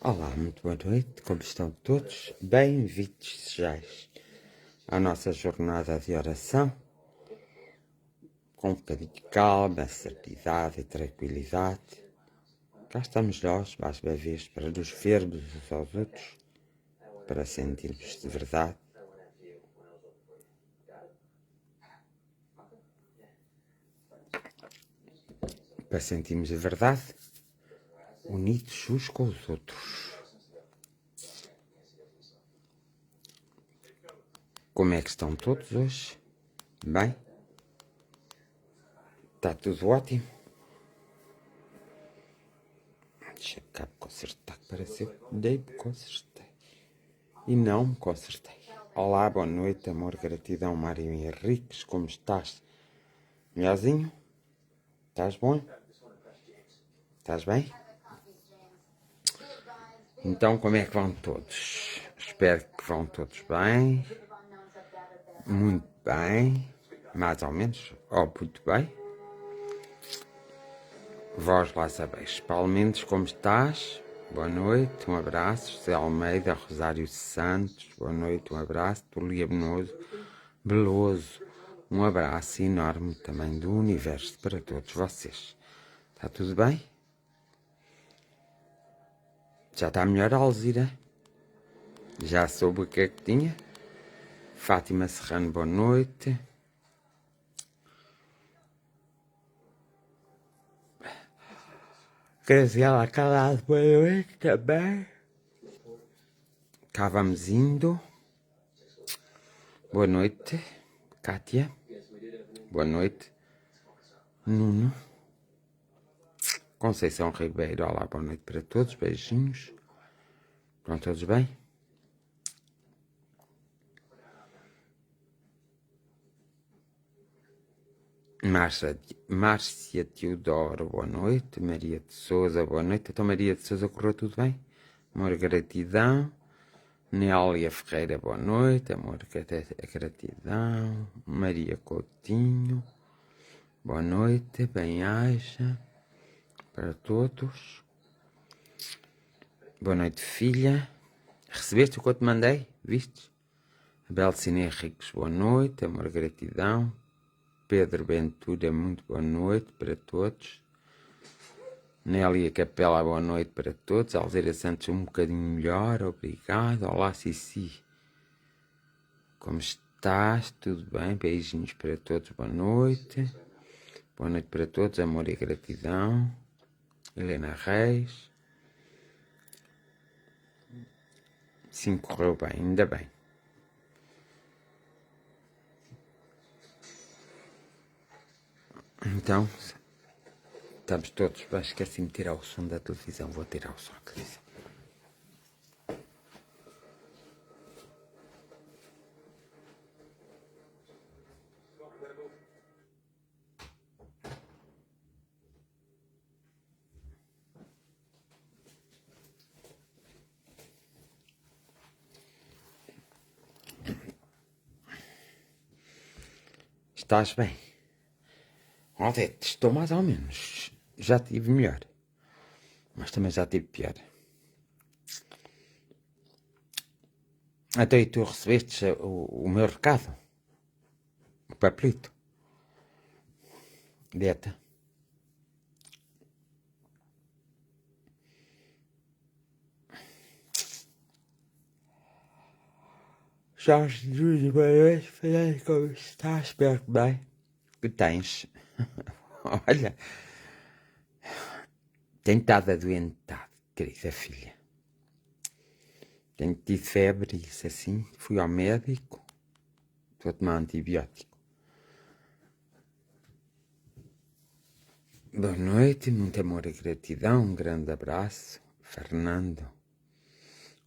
Olá, muito boa noite, como estão todos? Bem-vindos sejais à nossa jornada de oração, com um bocadinho de calma, serenidade e tranquilidade. Cá estamos nós, mais uma vez, para nos vermos uns aos outros, para sentirmos de verdade. Para sentirmos de verdade, unidos uns com os outros. Como é que estão todos hoje? Bem? Está tudo ótimo? Deixa cá me consertar, que pareceu que nem me consertei. E não me consertei. Olá, boa noite, amor, gratidão, Mário Henriques, como estás? Melhorzinho? Estás bom? Estás bem? Então, como é que vão todos? Espero que vão todos bem. Muito bem. Mais ou menos. Ou muito bem. Vós lá sabeis. Paulo Mendes, como estás? Boa noite, um abraço. José Almeida, Rosário Santos, boa noite, um abraço. Tulia Beloso, um abraço enorme também do universo para todos vocês. Está tudo bem? Já está melhor, Alzira? Já soube o que é que tinha? Fátima Serrano, boa noite. Graziela Calado, boa noite também. Cá vamos indo. Boa noite, Kátia. Boa noite, Nuno. Conceição Ribeiro, olá, boa noite para todos, beijinhos. Estão todos bem? Márcia Teodoro, boa noite. Maria de Souza, boa noite. Então, Maria de Souza, correu tudo bem? Amor, gratidão. Nélia Ferreira, boa noite. Amor, gratidão. Maria Coutinho, boa noite. Bem-aja para todos. Boa noite, filha. Recebeste o que eu te mandei? Viste? Belcine Henriques, boa noite. Amor, gratidão. Pedro Ventura, muito boa noite para todos. Nélia Capela, boa noite para todos. Alzeira Santos, um bocadinho melhor, obrigado. Olá, Cici. Como estás? Tudo bem? Beijinhos para todos, boa noite. Boa noite para todos, amor e gratidão. Helena Reis. Sim, correu bem, ainda bem. Então, estamos todos. Esqueci-me de tirar o som da televisão. Vou tirar o som da televisão. Estás bem? Olha, estou mais ou menos. Já tive melhor. Mas também já tive pior. Então, e tu recebeste o meu recado? O papelito? Dieta? Jorge Júlio, boa noite. Fernando, como estás? Espero que bem. Que tens? Olha, tenho estado adoentado, querida filha. Tenho tido febre, isso assim. Fui ao médico. Estou a tomar antibiótico. Boa noite, muito amor e gratidão. Um grande abraço, Fernando.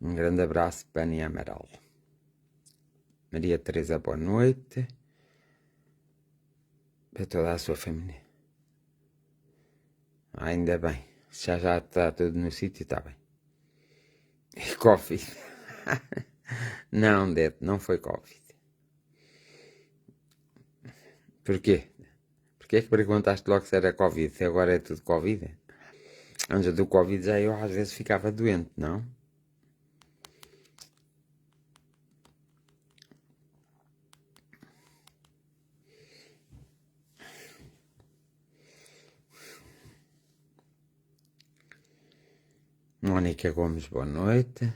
Um grande abraço, Pani Amaral. Maria Teresa, boa noite. Para toda a sua família. Ainda bem. Já está tudo no sítio, está bem. E Covid. Não, Dete, não foi Covid. Porquê? Porquê é que perguntaste logo se era Covid? Se agora é tudo Covid? Antes do Covid já eu às vezes ficava doente, não? Mónica Gomes, boa noite.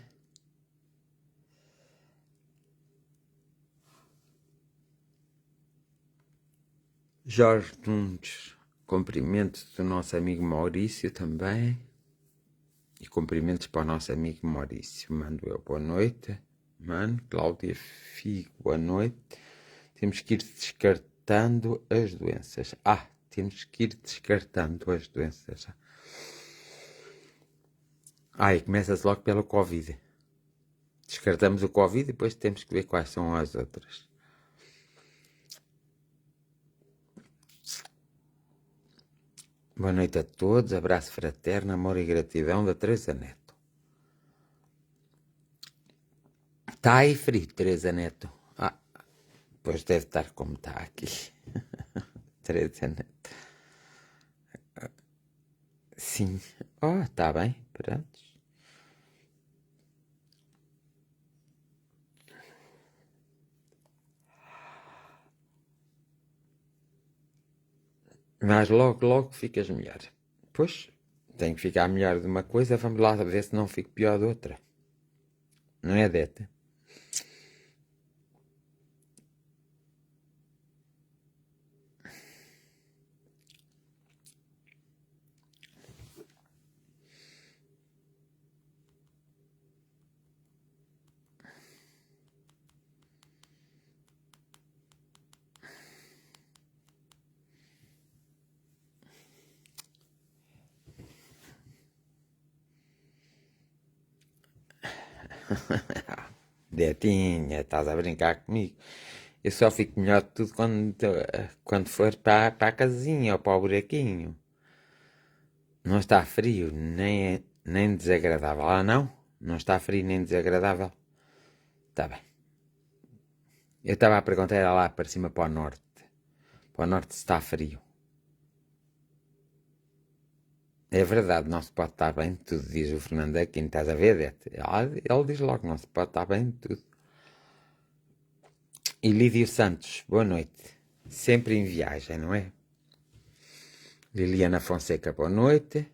Jorge Nunes, cumprimentos do nosso amigo Maurício também. E cumprimentos para o nosso amigo Maurício. Mando eu boa noite. Mano, Cláudia Figo, boa noite. Temos que ir descartando as doenças. Temos que ir descartando as doenças. E começa-se logo pelo Covid. Descartamos o Covid e depois temos que ver quais são as outras. Boa noite a todos, abraço fraterno, amor e gratidão da Teresa Neto. Está aí frio, Teresa Neto? Pois deve estar como está aqui. Teresa Neto. Sim. Está bem, pronto. Mas logo ficas melhor. Pois, tem que ficar melhor de uma coisa, vamos lá ver se não fico pior de outra. Não é, Deta? Detinha, estás a brincar comigo. Eu só fico melhor de tudo quando for para a casinha ou para o buraquinho. Não está frio, nem desagradável. Não? Não está frio nem desagradável? Está bem. Eu estava a perguntar, era lá para cima, para o norte. Para o norte está frio. É verdade, não se pode estar bem de tudo, diz o Fernando Aquino. Estás a ver, Dete? Ele diz logo, não se pode estar bem de tudo. E Lídio Santos, boa noite. Sempre em viagem, não é? Liliana Fonseca, boa noite.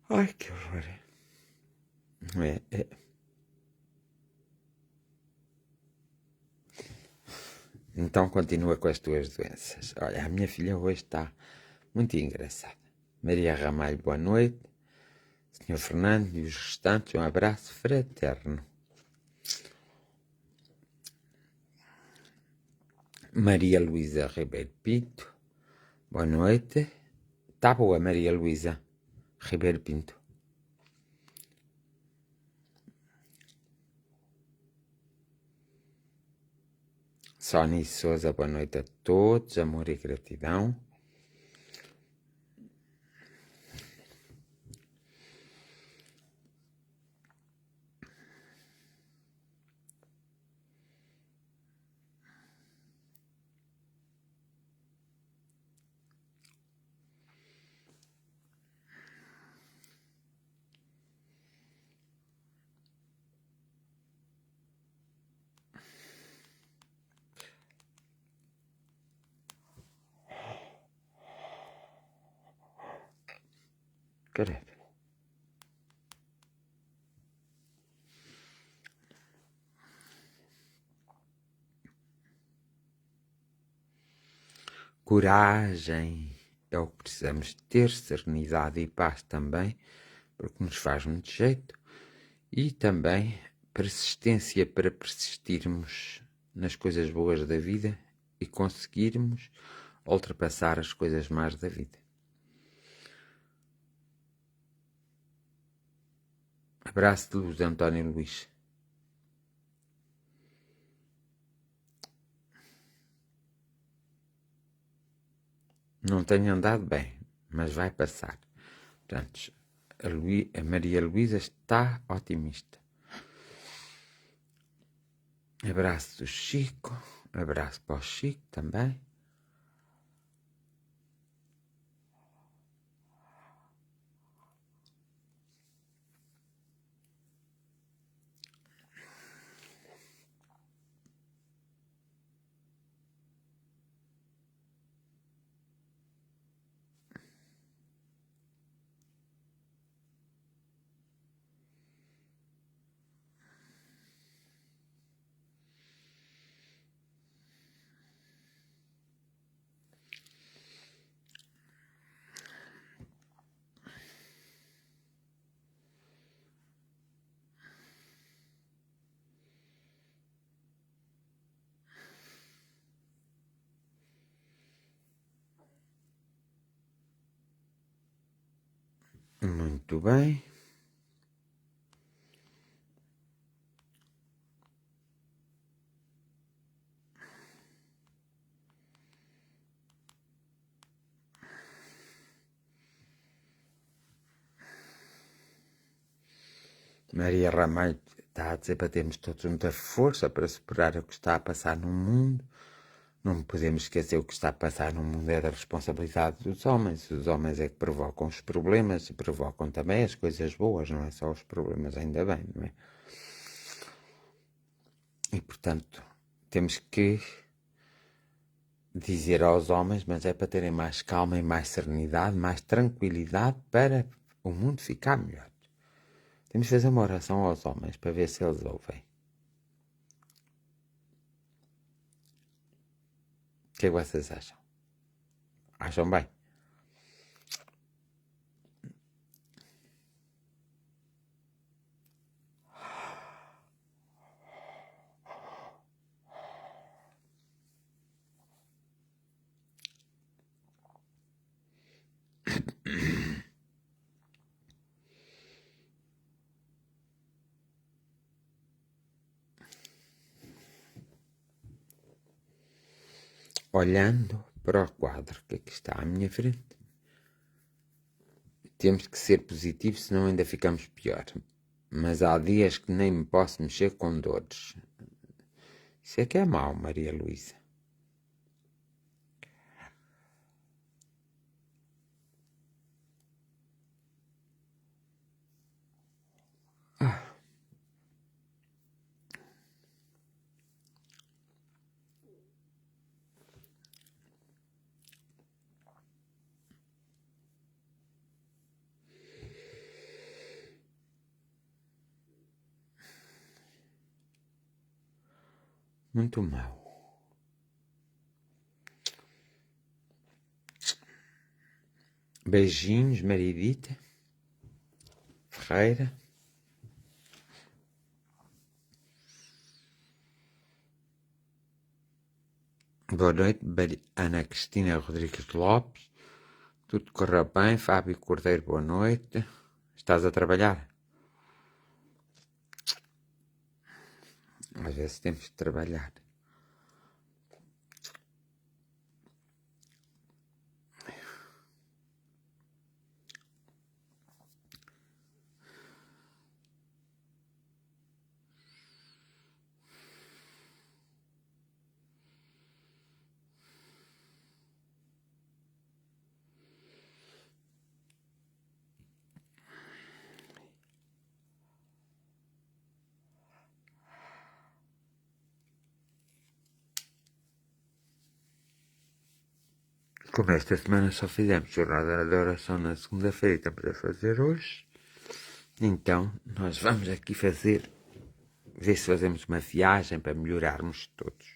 Ai, que horror. É. Então continua com as tuas doenças. Olha, a minha filha hoje está muito engraçada. Maria Ramalho, boa noite. Senhor Fernando e os restantes, um abraço fraterno. Maria Luísa Ribeiro Pinto, boa noite. Está boa, Maria Luísa Ribeiro Pinto. Sónia Souza, boa noite a todos, amor e gratidão. Caramba. Coragem é o que precisamos ter, serenidade e paz também, porque nos faz muito jeito, e também persistência para persistirmos nas coisas boas da vida e conseguirmos ultrapassar as coisas más da vida. Abraço de luz, António Luís. Não tenho andado bem, mas vai passar. Portanto, a Maria Luísa está otimista. Abraço do Chico. Abraço para o Chico também. Muito bem. Maria Ramalho está a dizer para termos todos muita força para superar o que está a passar no mundo. Não podemos esquecer o que está a passar no mundo é da responsabilidade dos homens. Os homens é que provocam os problemas e provocam também as coisas boas, não é só os problemas, ainda bem, não é? E, portanto, temos que dizer aos homens, mas é para terem mais calma e mais serenidade, mais tranquilidade para o mundo ficar melhor. Temos de fazer uma oração aos homens para ver se eles ouvem. O que é que vocês acham? Acham bem? Olhando para o quadro que aqui está à minha frente, temos que ser positivos, senão ainda ficamos pior. Mas há dias que nem me posso mexer com dores. Isso é que é mau, Maria Luísa. Muito mau. Beijinhos, Maridita Ferreira. Boa noite, Ana Cristina Rodrigues Lopes. Tudo correu bem. Fábio Cordeiro, boa noite. Estás a trabalhar? Às vezes temos de trabalhar. Como esta semana só fizemos jornada de oração na segunda-feira e estamos a fazer hoje, então nós vamos aqui ver se fazemos uma viagem para melhorarmos todos.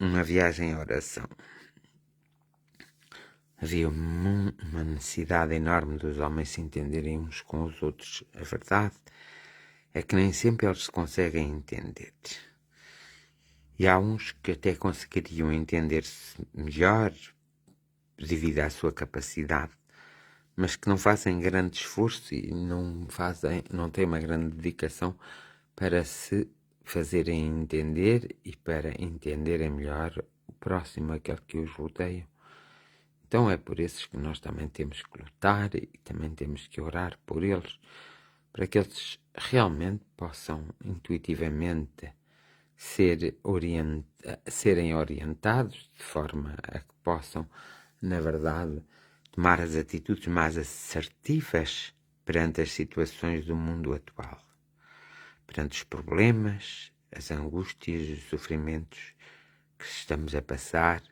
Uma viagem em oração. Havia uma necessidade enorme dos homens se entenderem uns com os outros. A verdade é que nem sempre eles se conseguem entender. E há uns que até conseguiriam entender-se melhor devido à sua capacidade, mas que não fazem grande esforço e não têm uma grande dedicação para se fazerem entender e para entenderem melhor o próximo, aquele que os rodeia. Então é por esses que nós também temos que lutar e também temos que orar por eles, para que eles realmente possam intuitivamente serem orientados de forma a que possam, na verdade, tomar as atitudes mais assertivas perante as situações do mundo atual, perante os problemas, as angústias, os sofrimentos que estamos a passar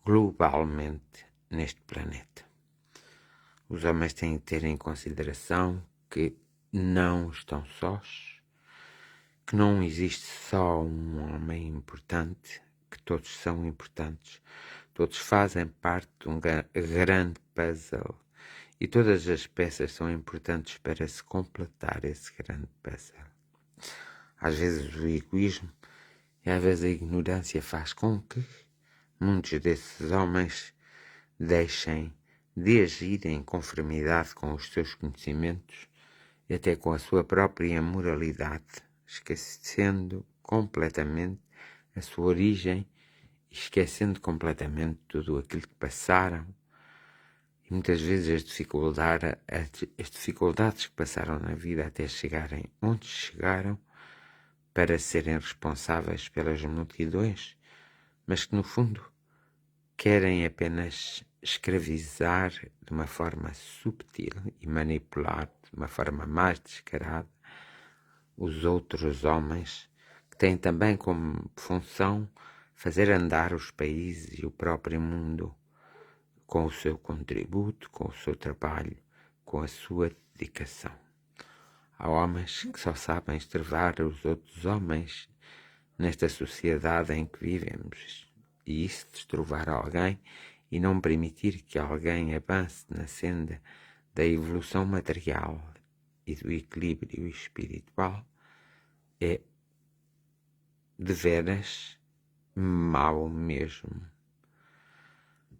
globalmente neste planeta. Os homens têm que ter em consideração que não estão sós, que não existe só um homem importante, que todos são importantes, todos fazem parte de um grande puzzle e todas as peças são importantes para se completar esse grande puzzle. Às vezes o egoísmo e às vezes a ignorância faz com que muitos desses homens deixem de agir em conformidade com os seus conhecimentos e até com a sua própria moralidade, esquecendo completamente a sua origem e esquecendo completamente tudo aquilo que passaram e muitas vezes as dificuldades que passaram na vida até chegarem onde chegaram para serem responsáveis pelas multidões, mas que no fundo querem apenas escravizar de uma forma subtil e manipular de uma forma mais descarada os outros homens que têm também como função fazer andar os países e o próprio mundo com o seu contributo, com o seu trabalho, com a sua dedicação. Há homens que só sabem estorvar os outros homens nesta sociedade em que vivemos, e isso de estorvar alguém e não permitir que alguém avance na senda da evolução material e do equilíbrio espiritual é de veras mau mesmo.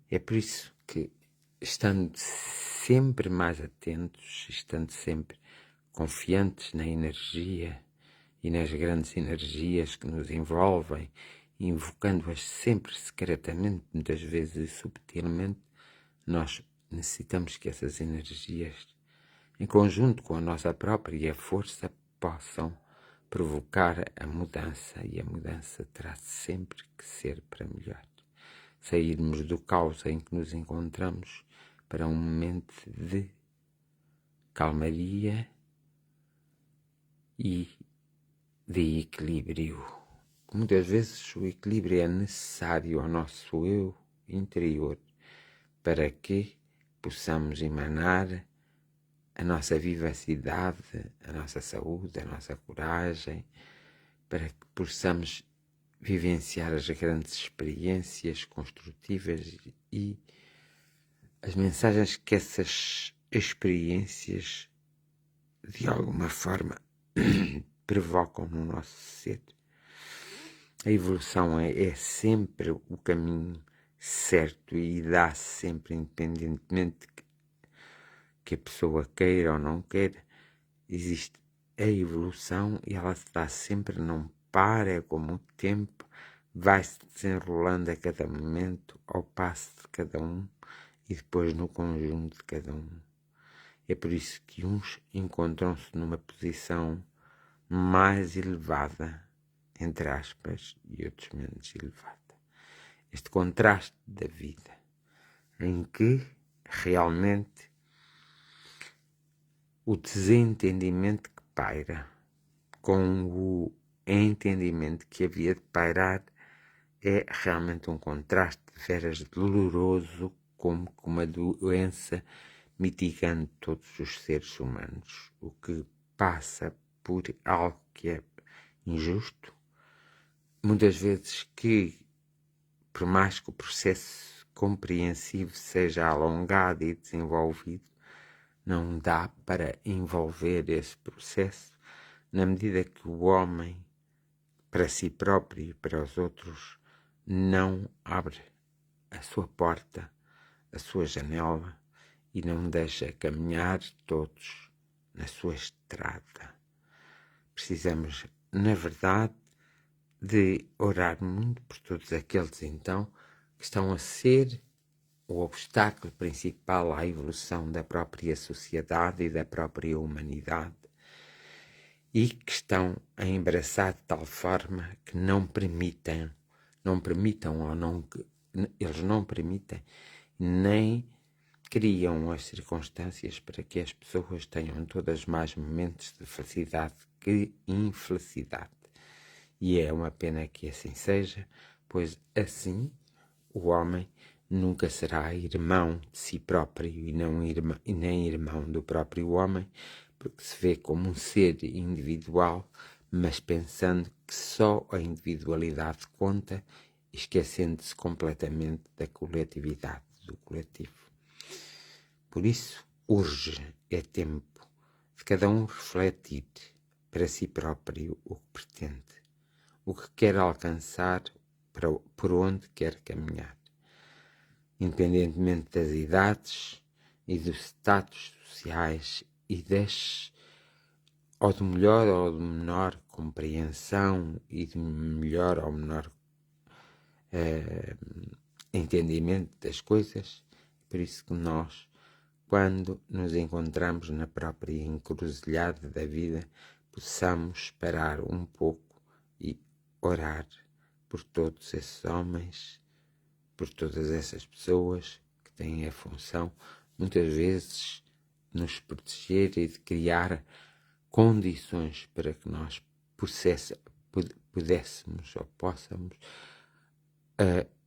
É por isso que, estando sempre mais atentos, estando sempre confiantes na energia e nas grandes energias que nos envolvem, invocando-as sempre secretamente, muitas vezes subtilmente, nós necessitamos que essas energias, em conjunto com a nossa própria força, possam provocar a mudança, e a mudança terá sempre que ser para melhor. Sairmos do caos em que nos encontramos para um momento de calmaria e de equilíbrio. Muitas vezes o equilíbrio é necessário ao nosso eu interior para que possamos emanar a nossa vivacidade, a nossa saúde, a nossa coragem, para que possamos vivenciar as grandes experiências construtivas e as mensagens que essas experiências de alguma forma provocam no nosso ser. A evolução é sempre o caminho certo e dá sempre, independentemente que a pessoa queira ou não queira, existe a evolução e ela se dá sempre, não para, como o tempo vai-se desenrolando a cada momento, ao passo de cada um e depois no conjunto de cada um. É por isso que uns encontram-se numa posição mais elevada, entre aspas, e outros menos elevada. Este contraste da vida, em que realmente o desentendimento que paira com o entendimento que havia de pairar é realmente um contraste de veras doloroso, como uma doença mitigando todos os seres humanos, o que passa por algo que é injusto, muitas vezes que, por mais que o processo compreensivo seja alongado e desenvolvido, não dá para envolver esse processo na medida que o homem, para si próprio e para os outros, não abre a sua porta, a sua janela e não deixa caminhar todos na sua estrada. Precisamos, na verdade, de orar muito por todos aqueles, então, que estão a ser o obstáculo principal à evolução da própria sociedade e da própria humanidade e que estão a embaraçar de tal forma que eles não permitem nem criam as circunstâncias para que as pessoas tenham todas mais momentos de felicidade que infelicidade. E é uma pena que assim seja, pois assim o homem nunca será irmão de si próprio e nem irmão do próprio homem, porque se vê como um ser individual, mas pensando que só a individualidade conta, esquecendo-se completamente da coletividade, do coletivo. Por isso, é tempo de cada um refletir para si próprio o que pretende, o que quer alcançar, por onde quer caminhar, independentemente das idades e dos status sociais e ou de melhor ou de menor compreensão e de melhor ou menor entendimento das coisas. Por isso que nós, quando nos encontramos na própria encruzilhada da vida, possamos parar um pouco e orar por todos esses homens, por todas essas pessoas que têm a função, muitas vezes, de nos proteger e de criar condições para que nós pudéssemos ou possamos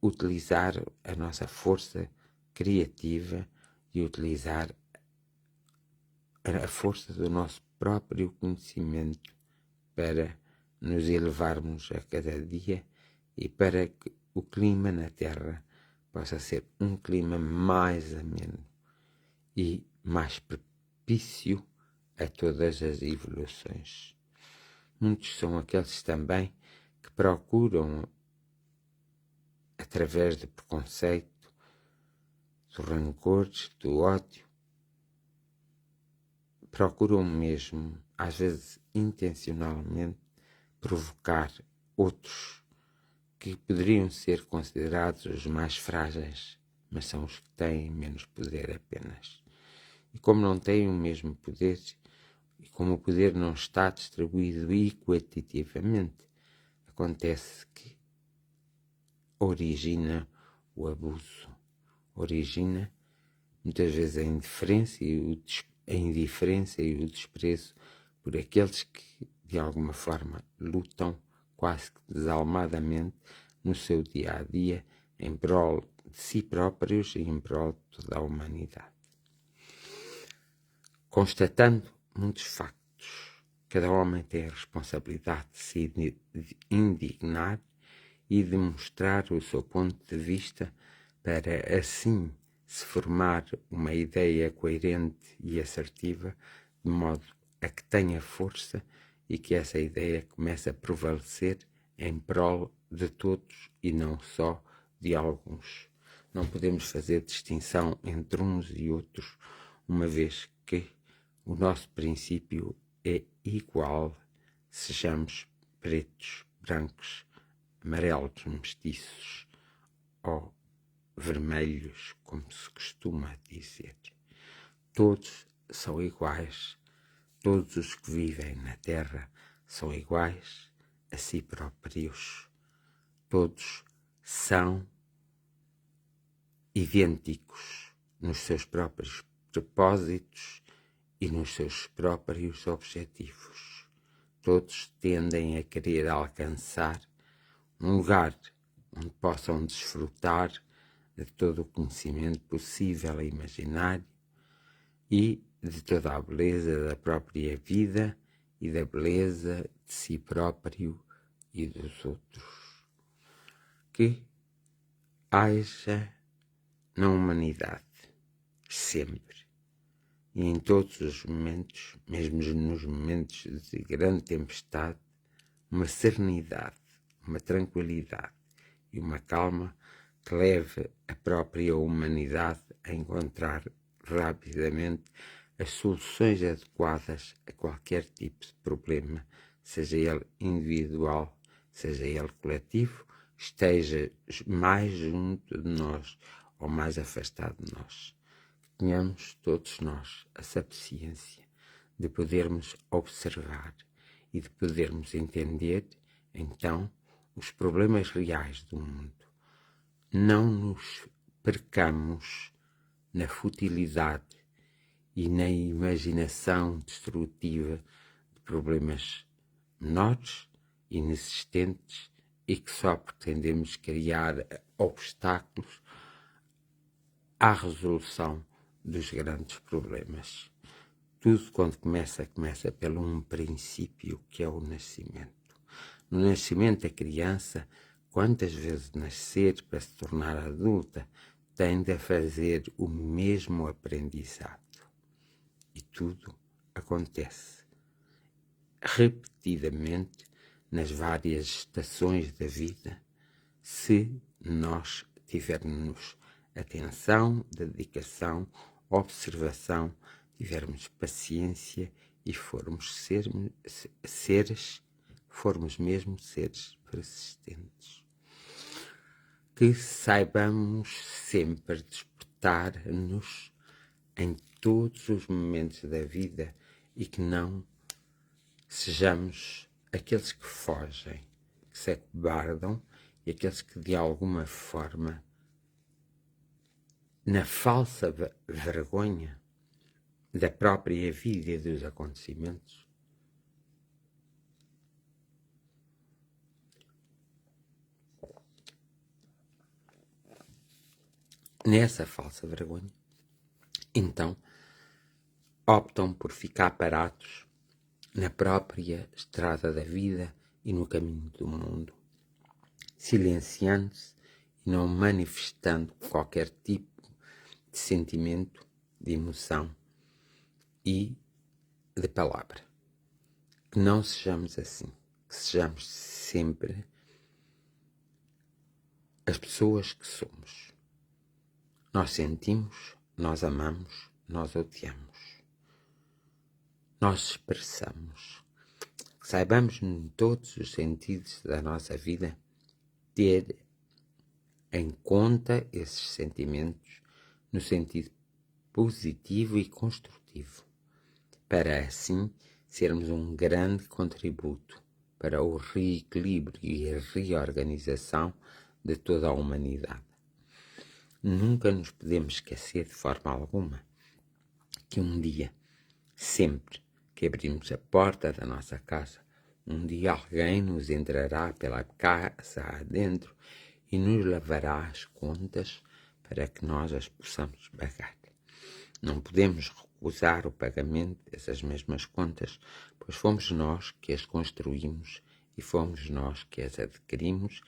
utilizar a nossa força criativa e utilizar a força do nosso próprio conhecimento para nos elevarmos a cada dia e para que o clima na Terra possa ser um clima mais ameno e mais propício a todas as evoluções. Muitos são aqueles também que procuram, através do preconceito, do rancor, do ódio, procuram mesmo, às vezes intencionalmente, provocar outros que poderiam ser considerados os mais frágeis, mas são os que têm menos poder apenas. E como não têm o mesmo poder, e como o poder não está distribuído equitativamente, acontece que origina o abuso, origina muitas vezes a indiferença e o desprezo por aqueles que de alguma forma lutam quase que desalmadamente no seu dia a dia em prol de si próprios e em prol de toda a humanidade. Constatando muitos factos, cada homem tem a responsabilidade de se indignar e de mostrar o seu ponto de vista para assim se formar uma ideia coerente e assertiva, de modo a que tenha força e que essa ideia comece a prevalecer em prol de todos e não só de alguns. Não podemos fazer distinção entre uns e outros, uma vez que o nosso princípio é igual, sejamos pretos, brancos, amarelos, mestiços ou vermelhos, como se costuma dizer. Todos são iguais, todos os que vivem na Terra são iguais a si próprios. Todos são idênticos nos seus próprios propósitos e nos seus próprios objetivos. Todos tendem a querer alcançar um lugar onde possam desfrutar de todo o conhecimento possível e imaginário e de toda a beleza da própria vida e da beleza de si próprio e dos outros. Que haja na humanidade, sempre, e em todos os momentos, mesmo nos momentos de grande tempestade, uma serenidade, uma tranquilidade e uma calma que leve a própria humanidade a encontrar rapidamente as soluções adequadas a qualquer tipo de problema, seja ele individual, seja ele coletivo, esteja mais junto de nós ou mais afastado de nós. Que tenhamos todos nós essa paciência de podermos observar e de podermos entender, então, os problemas reais do mundo. Não nos percamos na futilidade e na imaginação destrutiva de problemas menores, inexistentes e que só pretendemos criar obstáculos à resolução dos grandes problemas. Tudo quando começa pelo um princípio que é o nascimento. No nascimento da criança, quantas vezes nascer para se tornar adulta, tende a fazer o mesmo aprendizado. E tudo acontece repetidamente nas várias estações da vida, se nós tivermos atenção, dedicação, observação, tivermos paciência e formos mesmo seres persistentes. Que saibamos sempre despertar-nos em todos os momentos da vida e que não sejamos aqueles que fogem, que se acobardam e aqueles que de alguma forma, na falsa vergonha da própria vida e dos acontecimentos, nessa falsa vergonha, então optam por ficar parados na própria estrada da vida e no caminho do mundo, silenciando-se e não manifestando qualquer tipo de sentimento, de emoção e de palavra. Que não sejamos assim, que sejamos sempre as pessoas que somos. Nós sentimos, nós amamos, nós odiamos, nós expressamos. Que saibamos em todos os sentidos da nossa vida ter em conta esses sentimentos no sentido positivo e construtivo, para assim sermos um grande contributo para o reequilíbrio e a reorganização de toda a humanidade. Nunca nos podemos esquecer de forma alguma que um dia, sempre que abrimos a porta da nossa casa, um dia alguém nos entrará pela casa adentro e nos levará as contas para que nós as possamos pagar. Não podemos recusar o pagamento dessas mesmas contas, pois fomos nós que as construímos e fomos nós que as adquirimos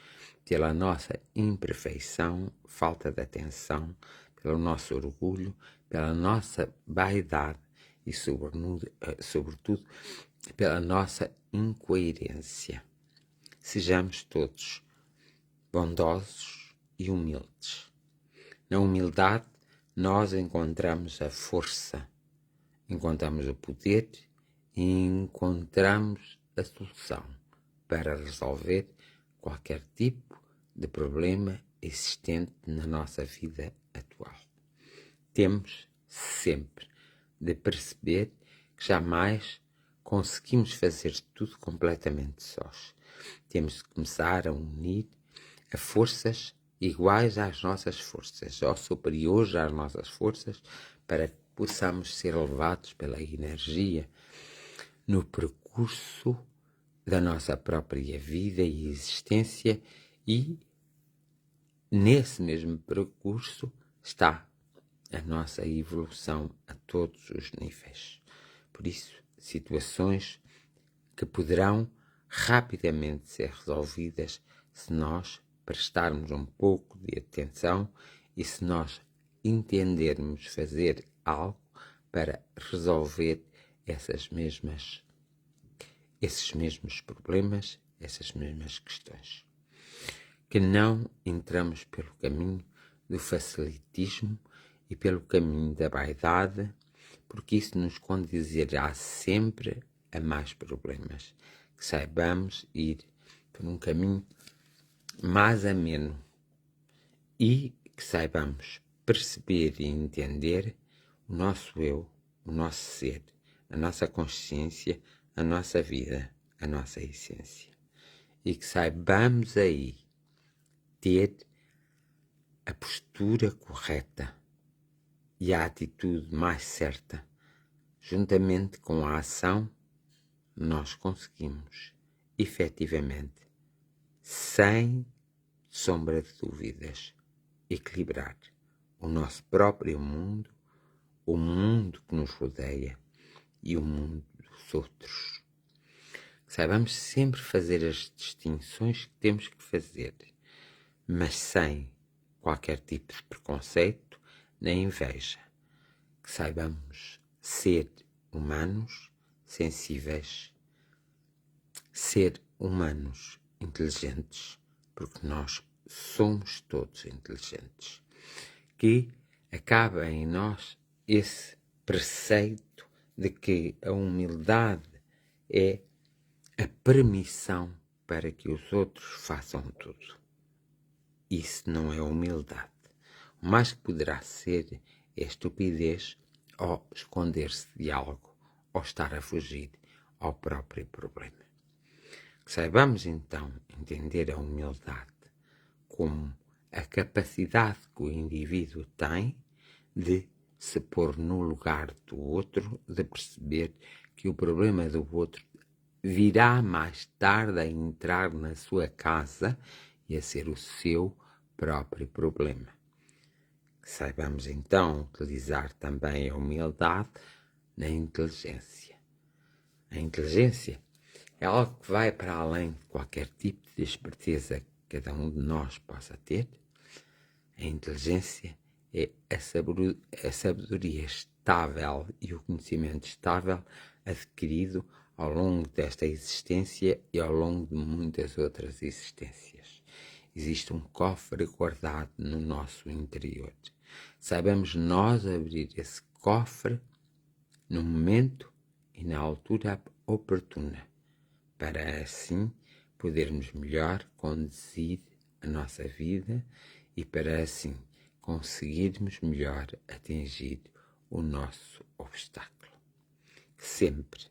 pela nossa imperfeição, falta de atenção, pelo nosso orgulho, pela nossa vaidade e, sobretudo, pela nossa incoerência. Sejamos todos bondosos e humildes. Na humildade, nós encontramos a força, encontramos o poder e encontramos a solução para resolver qualquer tipo de problema existente na nossa vida atual. Temos sempre de perceber que jamais conseguimos fazer tudo completamente sós. Temos de começar a unir a forças iguais às nossas forças, ou superiores às nossas forças, para que possamos ser levados pela energia no percurso da nossa própria vida e existência, e nesse mesmo percurso está a nossa evolução a todos os níveis. Por isso, situações que poderão rapidamente ser resolvidas se nós prestarmos um pouco de atenção e se nós entendermos fazer algo para resolver esses mesmos problemas, essas mesmas questões. Que não entramos pelo caminho do facilitismo e pelo caminho da vaidade, porque isso nos conduzirá sempre a mais problemas. Que saibamos ir por um caminho mais ameno e que saibamos perceber e entender o nosso eu, o nosso ser, a nossa consciência, a nossa vida, a nossa essência e que saibamos aí ter a postura correta e a atitude mais certa. Juntamente com a ação, nós conseguimos, efetivamente, sem sombra de dúvidas, equilibrar o nosso próprio mundo, o mundo que nos rodeia e o mundo dos outros. Saibamos sempre fazer as distinções que temos que fazer, mas sem qualquer tipo de preconceito nem inveja. Que saibamos ser humanos, sensíveis, ser humanos inteligentes, porque nós somos todos inteligentes. Que acaba em nós esse preceito de que a humildade é a permissão para que os outros façam tudo. Isso não é humildade. O mais que poderá ser é estupidez ou esconder-se de algo ou estar a fugir ao próprio problema. Que saibamos então entender a humildade como a capacidade que o indivíduo tem de se pôr no lugar do outro, de perceber que o problema do outro virá mais tarde a entrar na sua casa e a ser o seu próprio problema. Que saibamos então utilizar também a humildade na inteligência. A inteligência é algo que vai para além de qualquer tipo de esperteza que cada um de nós possa ter. A inteligência é a sabedoria estável e o conhecimento estável adquirido ao longo desta existência e ao longo de muitas outras existências. Existe um cofre guardado no nosso interior. Saibamos nós abrir esse cofre no momento e na altura oportuna, para assim podermos melhor conduzir a nossa vida e para assim conseguirmos melhor atingir o nosso obstáculo. Sempre,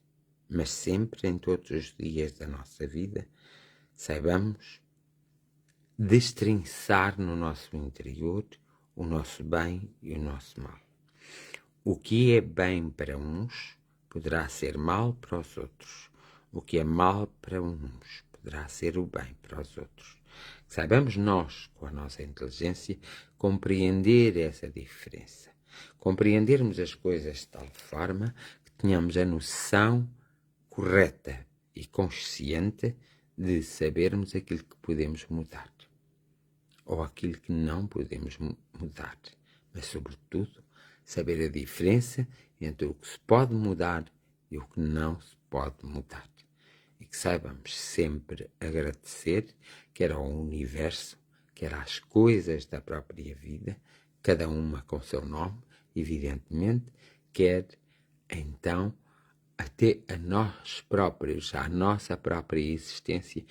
mas sempre em todos os dias da nossa vida, saibamos destrinçar no nosso interior o nosso bem e o nosso mal. O que é bem para uns poderá ser mal para os outros. O que é mal para uns poderá ser o bem para os outros. Saibamos nós, com a nossa inteligência, compreender essa diferença. Compreendermos as coisas de tal forma que tenhamos a noção correta e consciente de sabermos aquilo que podemos mudar ou aquilo que não podemos mudar, mas sobretudo saber a diferença entre o que se pode mudar e o que não se pode mudar. E que saibamos sempre agradecer, quer ao universo, quer às coisas da própria vida, cada uma com seu nome, evidentemente, quer então até a nós próprios, à nossa própria existência,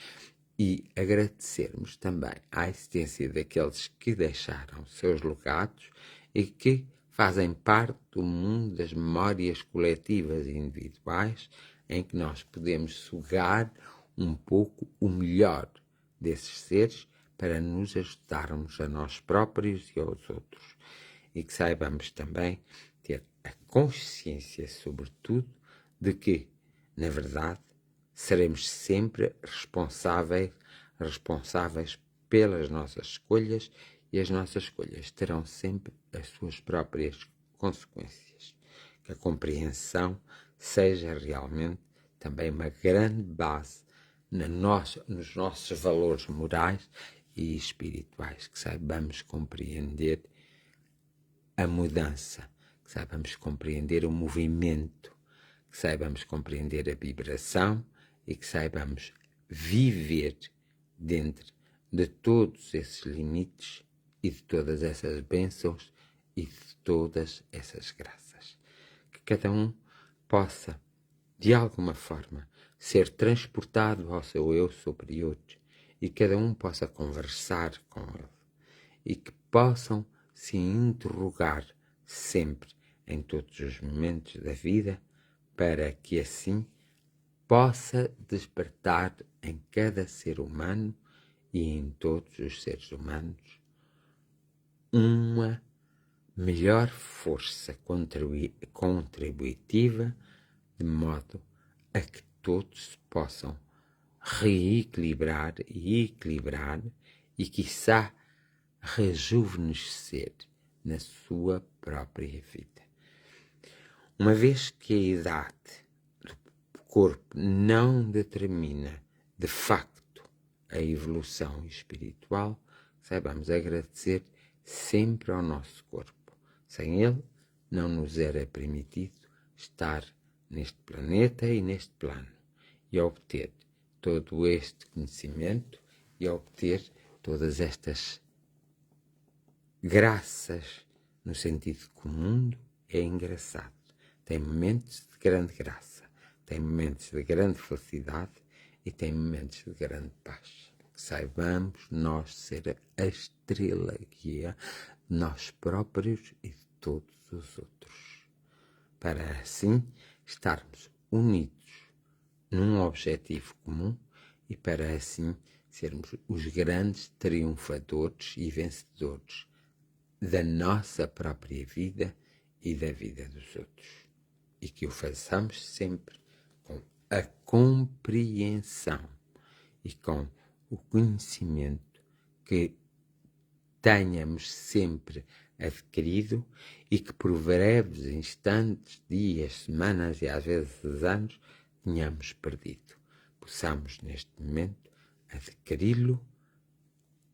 e agradecermos também à existência daqueles que deixaram seus legados e que fazem parte do mundo das memórias coletivas e individuais, em que nós podemos sugar um pouco o melhor desses seres para nos ajudarmos a nós próprios e aos outros. E que saibamos também ter a consciência, sobretudo, de que, na verdade, seremos sempre responsáveis pelas nossas escolhas e as nossas escolhas terão sempre as suas próprias consequências. Que a compreensão seja realmente também uma grande base nos nossos valores morais e espirituais, que saibamos compreender a mudança, que saibamos compreender o movimento, que saibamos compreender a vibração e que saibamos viver dentro de todos esses limites e de todas essas bênçãos e de todas essas graças. Que cada um possa, de alguma forma, ser transportado ao seu eu superior e cada um possa conversar com ele e que possam se interrogar sempre em todos os momentos da vida para que assim possa despertar em cada ser humano e em todos os seres humanos uma melhor força contributiva, de modo a que todos se possam reequilibrar e equilibrar e, quiçá, rejuvenescer na sua própria vida. Uma vez que a idade do corpo não determina, de facto, a evolução espiritual, saibamos agradecer sempre ao nosso corpo. Sem ele, não nos era permitido estar neste planeta e neste plano e obter todo este conhecimento e obter todas estas graças no sentido que o mundo é engraçado. Tem momentos de grande graça, tem momentos de grande felicidade e tem momentos de grande paz. Que saibamos nós ser a estrela guia de nós próprios e de todos os outros, para assim estarmos unidos num objetivo comum e para assim sermos os grandes triunfadores e vencedores da nossa própria vida e da vida dos outros. E que o façamos sempre com a compreensão e com o conhecimento que tenhamos sempre adquirido e que por breves instantes, dias, semanas e às vezes anos tenhamos perdido. Possamos neste momento adquiri-lo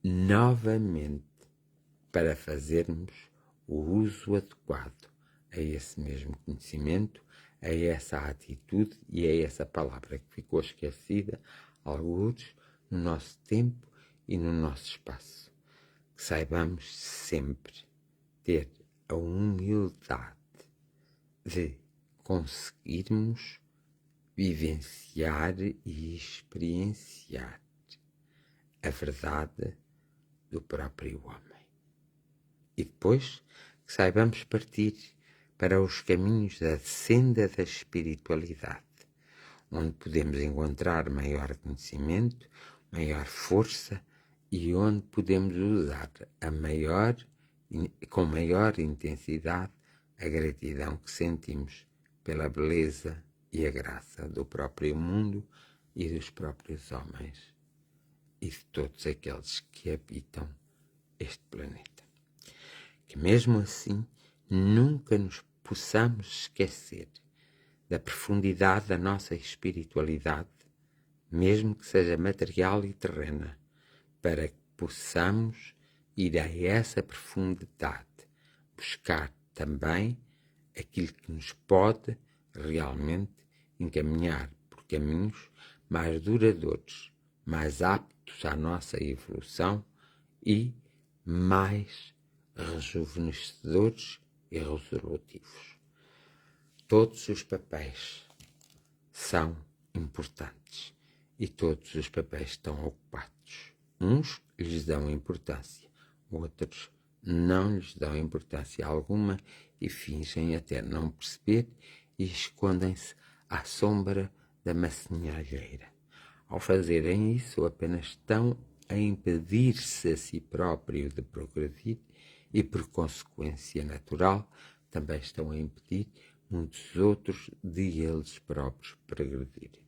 novamente para fazermos o uso adequado a esse mesmo conhecimento, a essa atitude e a essa palavra que ficou esquecida, alguns no nosso tempo e no nosso espaço. Que saibamos sempre ter a humildade de conseguirmos vivenciar e experienciar a verdade do próprio homem. E depois que saibamos partir para os caminhos da senda da espiritualidade, onde podemos encontrar maior conhecimento, maior força e onde podemos usar com maior intensidade a gratidão que sentimos pela beleza e a graça do próprio mundo e dos próprios homens e de todos aqueles que habitam este planeta. Que mesmo assim nunca nos possamos esquecer da profundidade da nossa espiritualidade, mesmo que seja material e terrena, para que possamos ir a essa profundidade, buscar também aquilo que nos pode realmente encaminhar por caminhos mais duradouros, mais aptos à nossa evolução e mais rejuvenescedores e resolutivos. Todos os papéis são importantes e todos os papéis estão ocupados. Uns lhes dão importância, outros não lhes dão importância alguma e fingem até não perceber e escondem-se à sombra da maçonharia. Ao fazerem isso, apenas estão a impedir-se a si próprio de progredir e, por consequência natural, também estão a impedir muitos outros de eles próprios progredirem.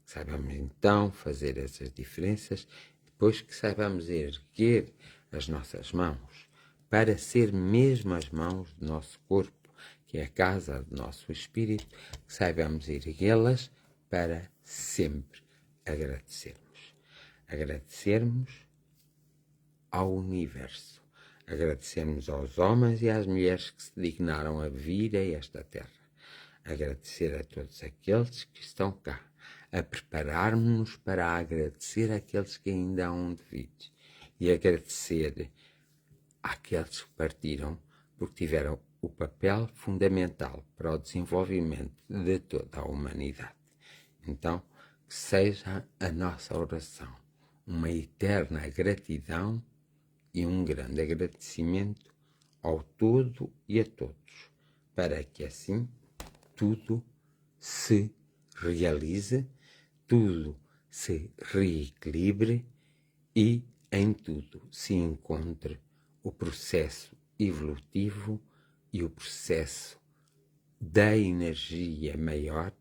Saibamos então fazer essas diferenças, depois que saibamos erguer as nossas mãos, para ser mesmo as mãos do nosso corpo, que é a casa do nosso espírito, que saibamos erguê-las para sempre agradecermos. Agradecermos ao universo, agradecermos aos homens e às mulheres que se dignaram a vir a esta terra, agradecer a todos aqueles que estão cá, a prepararmos-nos para agradecer àqueles que ainda hão de vir e agradecer àqueles que partiram porque tiveram o papel fundamental para o desenvolvimento de toda a humanidade. Então, que seja a nossa oração uma eterna gratidão e um grande agradecimento ao todo e a todos, para que assim tudo se realize, tudo se reequilibre e em tudo se encontre o processo evolutivo e o processo da energia maior,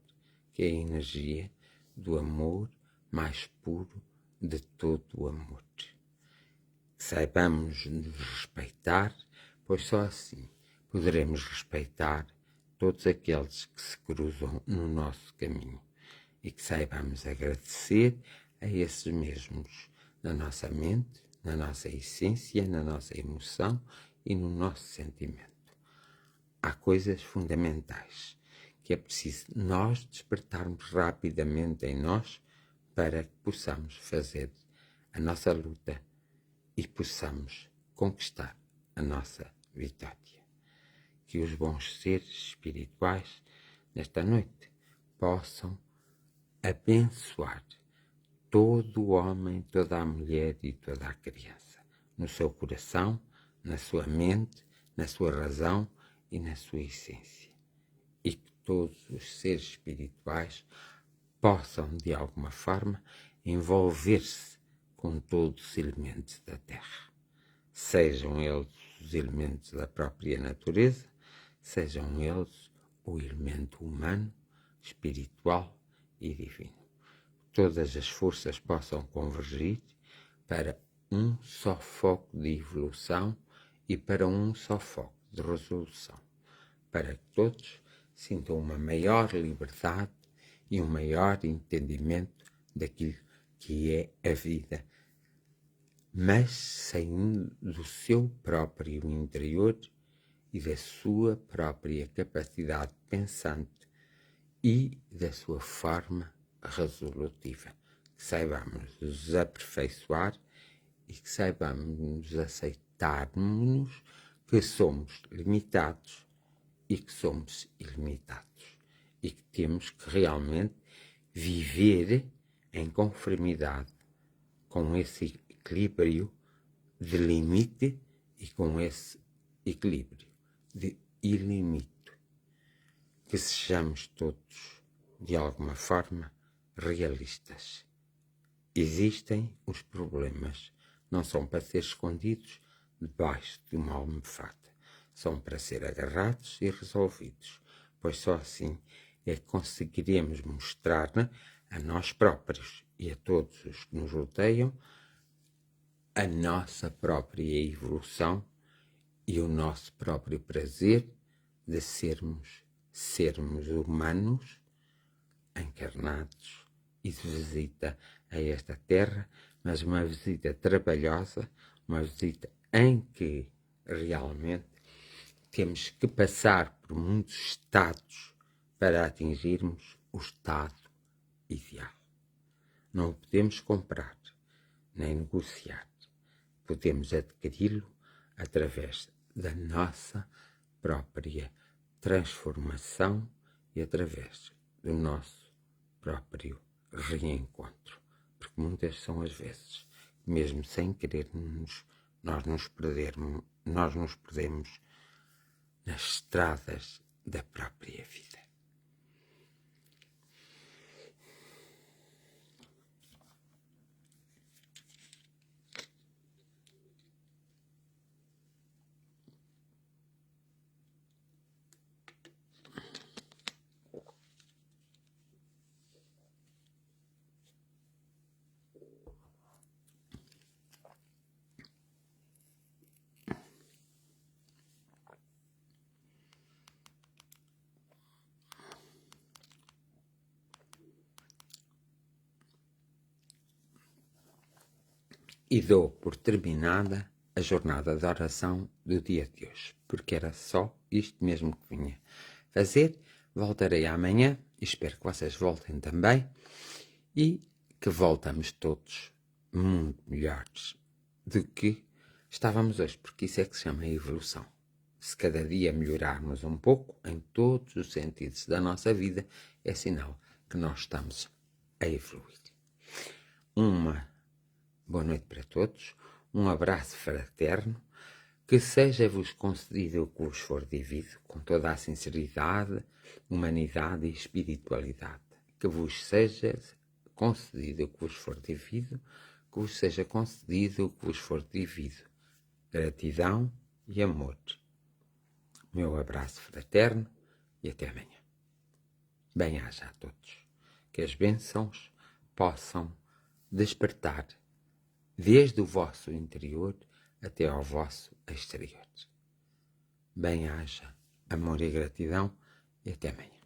que é a energia do amor mais puro de todo o amor. Saibamos nos respeitar, pois só assim poderemos respeitar todos aqueles que se cruzam no nosso caminho e que saibamos agradecer a esses mesmos na nossa mente, na nossa essência, na nossa emoção e no nosso sentimento. Há coisas fundamentais que é preciso nós despertarmos rapidamente em nós para que possamos fazer a nossa luta e possamos conquistar a nossa vitória. Que os bons seres espirituais nesta noite possam abençoar todo o homem, toda a mulher e toda a criança, no seu coração, na sua mente, na sua razão e na sua essência. E que todos os seres espirituais possam, de alguma forma, envolver-se com todos os elementos da Terra. Sejam eles os elementos da própria natureza, sejam eles o elemento humano, espiritual e divino. Todas as forças possam convergir para um só foco de evolução e para um só foco de resolução, para que todos sintam uma maior liberdade e um maior entendimento daquilo que é a vida, mas saindo do seu próprio interior e da sua própria capacidade pensante e da sua forma resolutiva. Que saibamos nos aperfeiçoar e que saibamos aceitarmos que somos limitados e que somos ilimitados e que temos que realmente viver em conformidade com esse equilíbrio de limite e com esse equilíbrio de ilimito. Que sejamos todos, de alguma forma, realistas. Existem os problemas, não são para ser escondidos debaixo de uma almofada, são para ser agarrados e resolvidos, pois só assim é que conseguiremos mostrar a nós próprios e a todos os que nos rodeiam a nossa própria evolução e o nosso próprio prazer de sermos humanos encarnados e de visita a esta terra, mas uma visita trabalhosa, uma visita em que realmente temos que passar por muitos estados para atingirmos o estado ideal. Não o podemos comprar, nem negociar. Podemos adquiri-lo através da nossa própria transformação e através do nosso próprio reencontro. Porque muitas são as vezes, mesmo sem querermos, nós nos perdemos nas estradas da própria vida. E dou por terminada a jornada de oração do dia de hoje, porque era só isto mesmo que vinha fazer. Voltarei amanhã, espero que vocês voltem também e que voltamos todos muito melhores do que estávamos hoje, porque isso é que se chama evolução. Se cada dia melhorarmos um pouco em todos os sentidos da nossa vida, é sinal que nós estamos a evoluir. Uma boa noite para todos, um abraço fraterno, que seja-vos concedido o que vos for devido, com toda a sinceridade, humanidade e espiritualidade. que vos seja concedido o que vos for devido, que vos seja concedido o que vos for devido. Gratidão e amor. Meu abraço fraterno e até amanhã. Bem-aja a todos. Que as bênçãos possam despertar desde o vosso interior até ao vosso exterior. Bem-aja amor e gratidão e até amanhã.